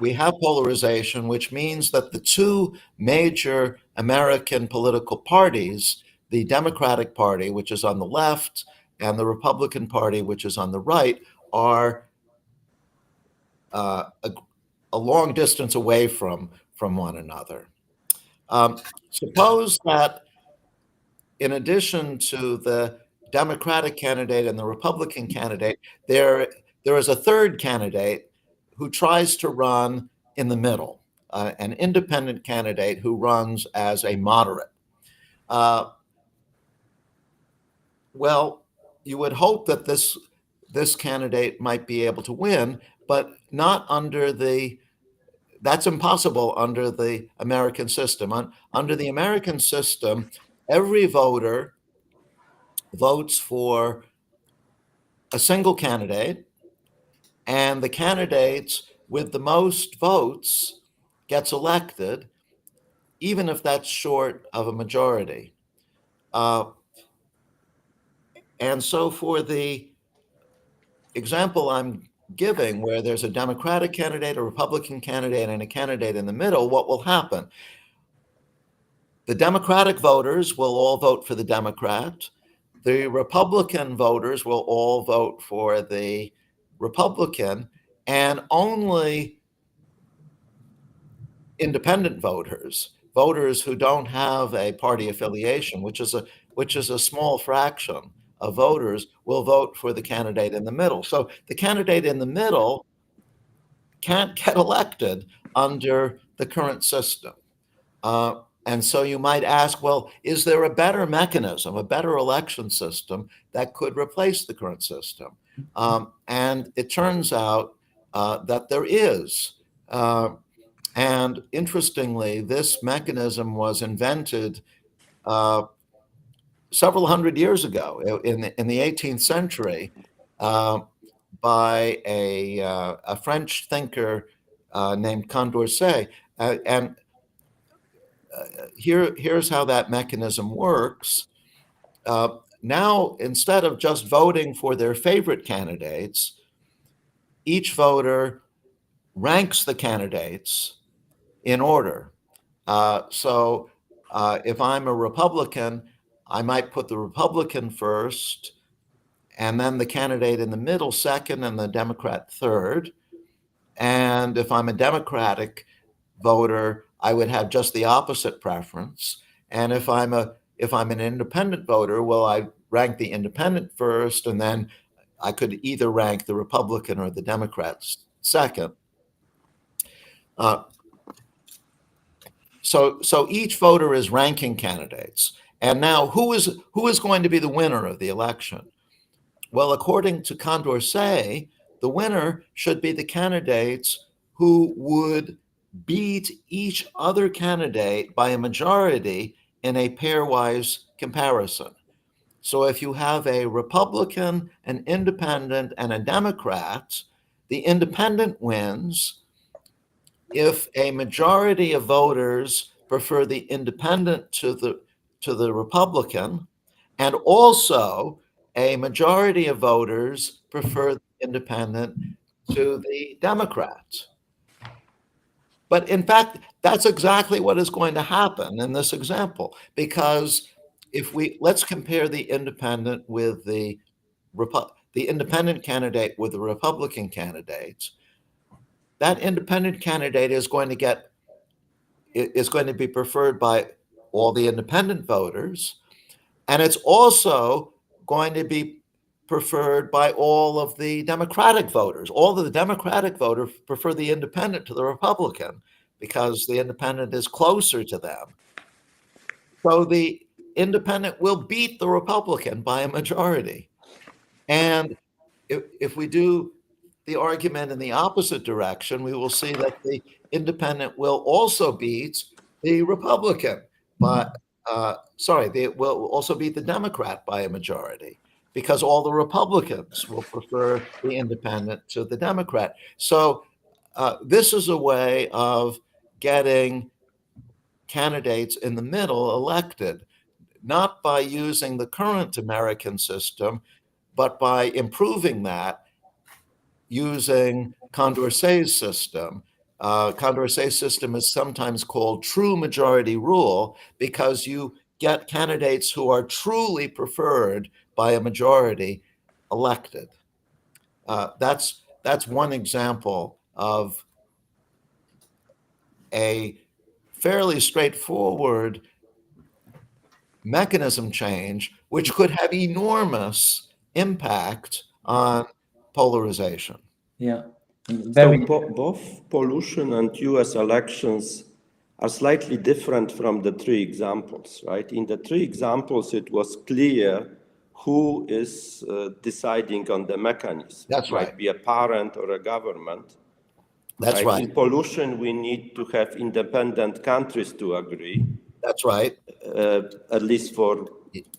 we have polarization, which means that the two major American political parties, the Democratic Party, which is on the left, and the Republican Party, which is on the right, are a long distance away from one another. Suppose that in addition to the Democratic candidate and the Republican candidate, there is a third candidate who tries to run in the middle, an independent candidate who runs as a moderate. Well, you would hope that this candidate might be able to win, but not under that's impossible under the American system. Under the American system, every voter votes for a single candidate, and the candidate with the most votes gets elected, even if that's short of a majority. And so for the example I'm giving, where there's a Democratic candidate, a Republican candidate, and a candidate in the middle, what will happen? The Democratic voters will all vote for the Democrat. The Republican voters will all vote for the Republican, and only independent voters who don't have a party affiliation, which is a small fraction of voters, will vote for the candidate in the middle. So the candidate in the middle can't get elected under the current system. And so you might ask, well, is there a better mechanism, a better election system that could replace the current system? And it turns out that there is. And interestingly, this mechanism was invented several hundred years ago in the 18th century by a French thinker named Condorcet. And here's how that mechanism works. Now, instead of just voting for their favorite candidates, each voter ranks the candidates in order. So if I'm a Republican, I might put the Republican first, and then the candidate in the middle second, and the Democrat third. And if I'm a Democratic voter, I would have just the opposite preference. And if I'm an independent voter, well, I rank the independent first, and then I could either rank the Republican or the Democrats second. So each voter is ranking candidates. And now who is going to be the winner of the election? Well, according to Condorcet, the winner should be the candidates who would beat each other candidate by a majority in a pairwise comparison. So if you have a Republican, an independent, and a Democrat, the independent wins if a majority of voters prefer the independent to the Republican, and also a majority of voters prefer the independent to the Democrats. But in fact, that's exactly what is going to happen in this example, because let's compare the independent with the independent candidate with the Republican candidates. That independent candidate is going to be preferred by all the independent voters, and it's also going to be preferred by all of the Democratic voters. All of the Democratic voters prefer the independent to the Republican because the independent is closer to them. So the independent will beat the Republican by a majority. And if we do the argument in the opposite direction, we will see that the independent will also beat the Republican, but they will also beat the Democrat by a majority because all the Republicans will prefer the independent to the Democrat. So this is a way of getting candidates in the middle elected, not by using the current American system, but by improving that using Condorcet's system. Condorcet's system is sometimes called true majority rule because you get candidates who are truly preferred by a majority elected. That's one example of a fairly straightforward mechanism change, which could have enormous impact on polarization. Yeah. So both pollution and US elections are slightly different from the three examples, right? In the three examples, it was clear who is deciding on the mechanism. That's right. It might be a parent or a government. That's right. In pollution, we need to have independent countries to agree. That's right. At least for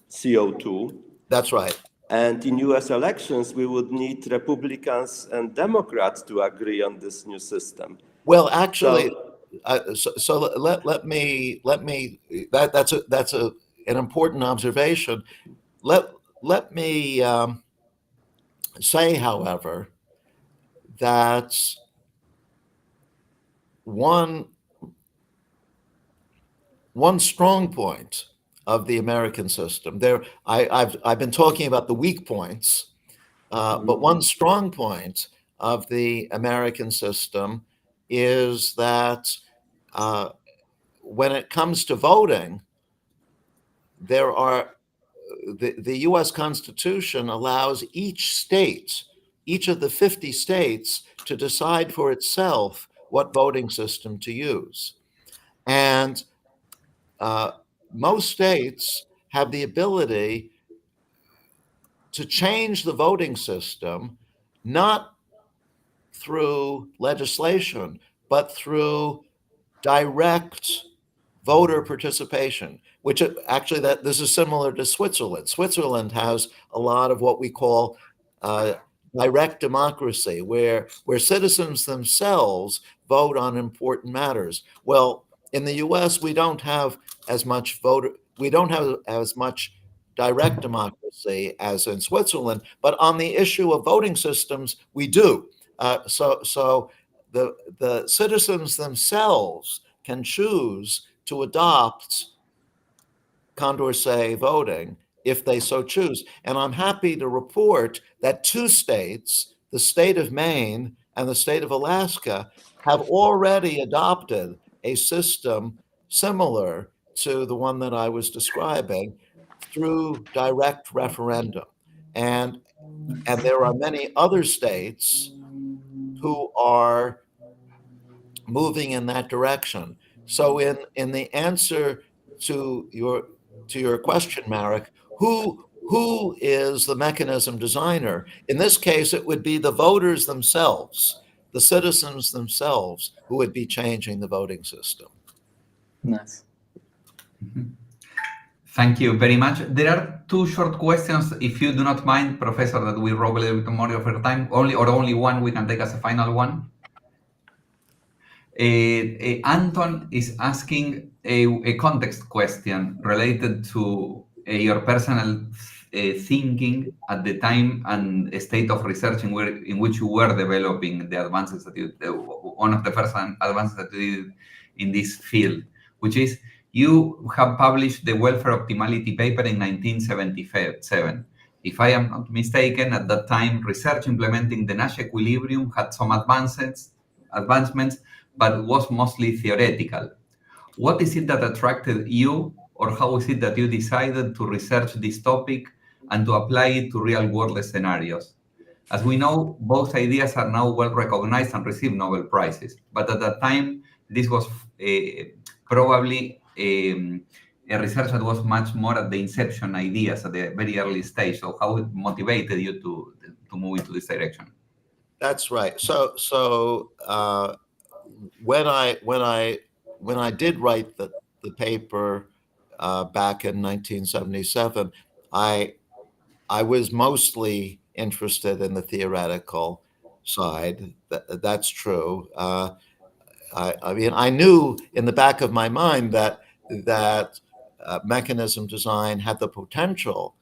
CO2. That's right. And in US elections, we would need Republicans and Democrats to agree on this new system. Well, actually, let me that's an important observation. Let me say, however, that one strong point of the American system. I've been talking about the weak points, but one strong point of the American system is that when it comes to voting, the U.S. Constitution allows each of the 50 states, to decide for itself what voting system to use. And most states have the ability to change the voting system, not through legislation, but through direct voter participation, which actually that this is similar to Switzerland. Switzerland has a lot of what we call direct democracy, where citizens themselves vote on important matters. Well, in the U.S., we don't have as much direct democracy as in Switzerland, but on the issue of voting systems, we do. So the citizens themselves can choose to adopt Condorcet voting if they so choose. And I'm happy to report that 2 states, the state of Maine and the state of Alaska, have already adopted a system similar to the one that I was describing through direct referendum. And there are many other states who are moving in that direction. So in the answer to your question, Marek, who is the mechanism designer? In this case, it would be the voters themselves, the citizens themselves, who would be changing the voting system. Nice. Thank you very much. There are 2 short questions, if you do not mind, Professor, that we rob a little bit more of your time. Only one we can take as a final one. Anton is asking a context question related to your personal thinking at the time and state of research in which you were developing the advances that you, one of the first advances that you did in this field, which is you have published the welfare optimality paper in 1977. If I am not mistaken, at that time, research implementing the Nash equilibrium had some advancements, but was mostly theoretical. What is it that attracted you, or how is it that you decided to research this topic and to apply it to real-world scenarios? As we know, both ideas are now well recognized and receive Nobel Prizes, but at that time, this was probably a research that was much more at the inception ideas at the very early stage. So how it motivated you to move into this direction? That's right. So when I did write the paper back in 1977, I was mostly interested in the theoretical side. That's true. I mean, I knew in the back of my mind that mechanism design had the potential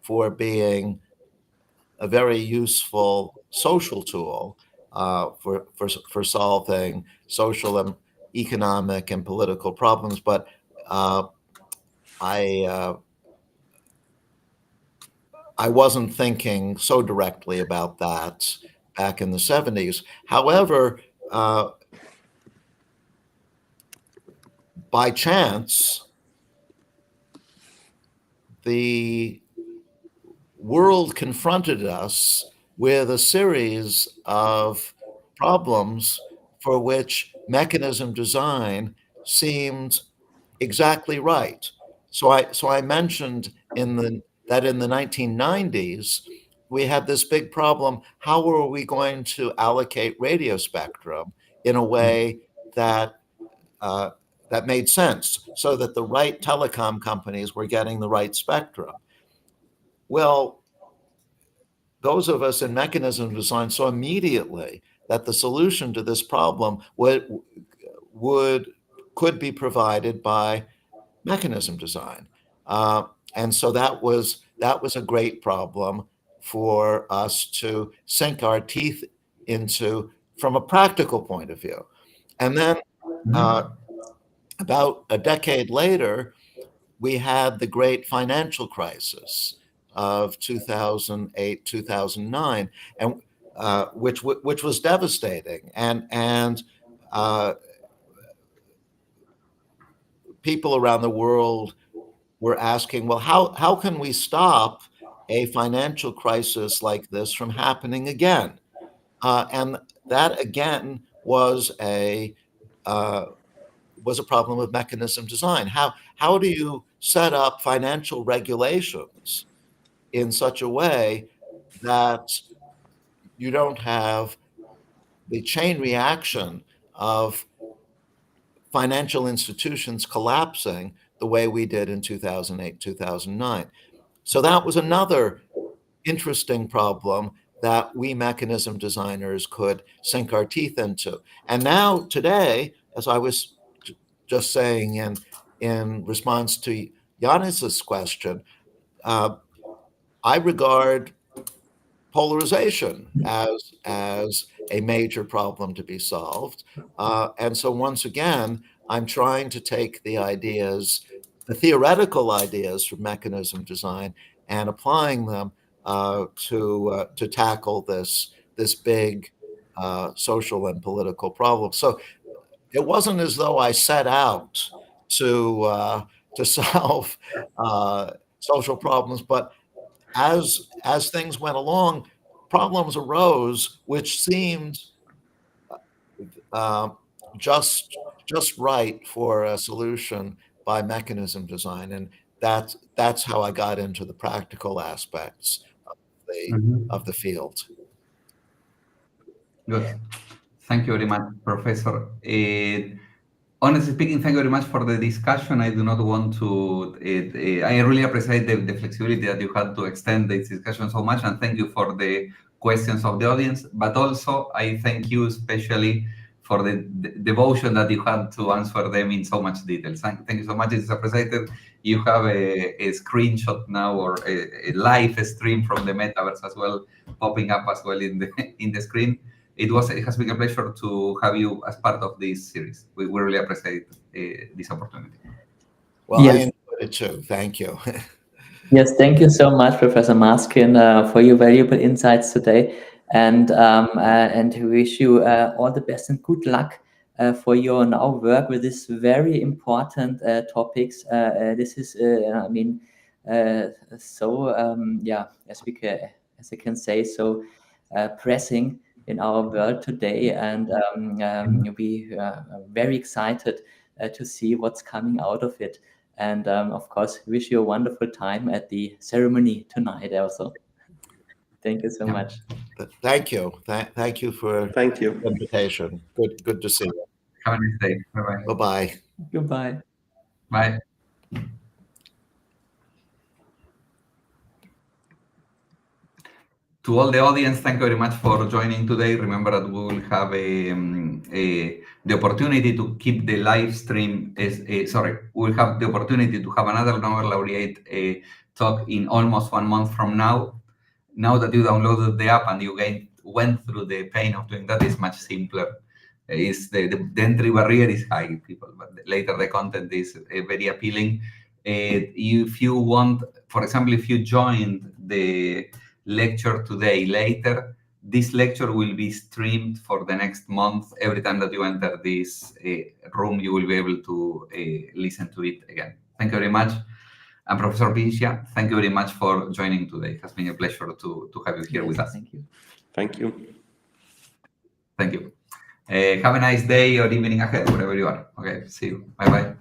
for being a very useful social tool for solving social and economic and political problems, but I wasn't thinking so directly about that back in the 70s. However, by chance, the world confronted us with a series of problems for which mechanism design seemed exactly right. So I mentioned that in the 1990s, we had this big problem. How were we going to allocate radio spectrum in a way that made sense so that the right telecom companies were getting the right spectrum? Well, those of us in mechanism design saw immediately that the solution to this problem could be provided by mechanism design, and so that was a great problem for us to sink our teeth into from a practical point of view. And then about a decade later, we had the great financial crisis of 2008, 2009, and which was devastating, and people around the world were asking, well, how can we stop a financial crisis like this from happening again? And that again was was a problem with mechanism design. How do you set up financial regulations in such a way that you don't have the chain reaction of financial institutions collapsing the way we did in 2008, 2009? So that was another interesting problem that we mechanism designers could sink our teeth into. And now today, as I was just saying in response to Yanis's question, I regard polarization as a major problem to be solved. And so once again, I'm trying to take the ideas, the theoretical ideas from mechanism design, and applying them to tackle this big social and political problem. So it wasn't as though I set out to solve social problems, but as things went along, problems arose which seemed just right for a solution by mechanism design, and that's how I got into the practical aspects of the field. Good. Thank you very much, Professor. Honestly speaking, thank you very much for the discussion. I do not want to, I really appreciate the flexibility that you had to extend this discussion so much, and thank you for the questions of the audience, but also I thank you especially for the devotion that you had to answer them in so much detail. Thank you so much, it's appreciated. You have a screenshot now, or a live stream from the metaverse as well, popping up as well in the screen. It has been a pleasure to have you as part of this series. We really appreciate this opportunity. Well, Yes. I enjoyed it too. Thank you. Yes, thank you so much, Professor Maskin, for your valuable insights today, and we wish you all the best and good luck for your now work with this very important topics. This is, I mean, yeah, as I can say, so pressing in our world today, and we are very excited to see what's coming out of it. And of course, wish you a wonderful time at the ceremony tonight also. Thank you so much. Thank you. Thank you for the invitation. Good to see you. Have a nice day. Bye-bye. Bye-bye. Goodbye. Bye. To all the audience, thank you very much for joining today. Remember that we will have the opportunity to keep the live stream. We'll have the opportunity to have another Nobel Laureate talk in almost 1 month from now. Now that you downloaded the app and you went through the pain of doing that, it's much simpler. The entry barrier is high, people, but later the content is very appealing. If you want, for example, if you joined the lecture today later, this lecture will be streamed for the next month. Every time that you enter this room, you will be able to listen to it again. Thank you very much. And Professor Pinchia, thank you very much for joining today. It has been a pleasure to have you here with us. Thank you. Thank you. Thank you. Have a nice day or evening ahead, wherever you are. Okay, see you. Bye-bye.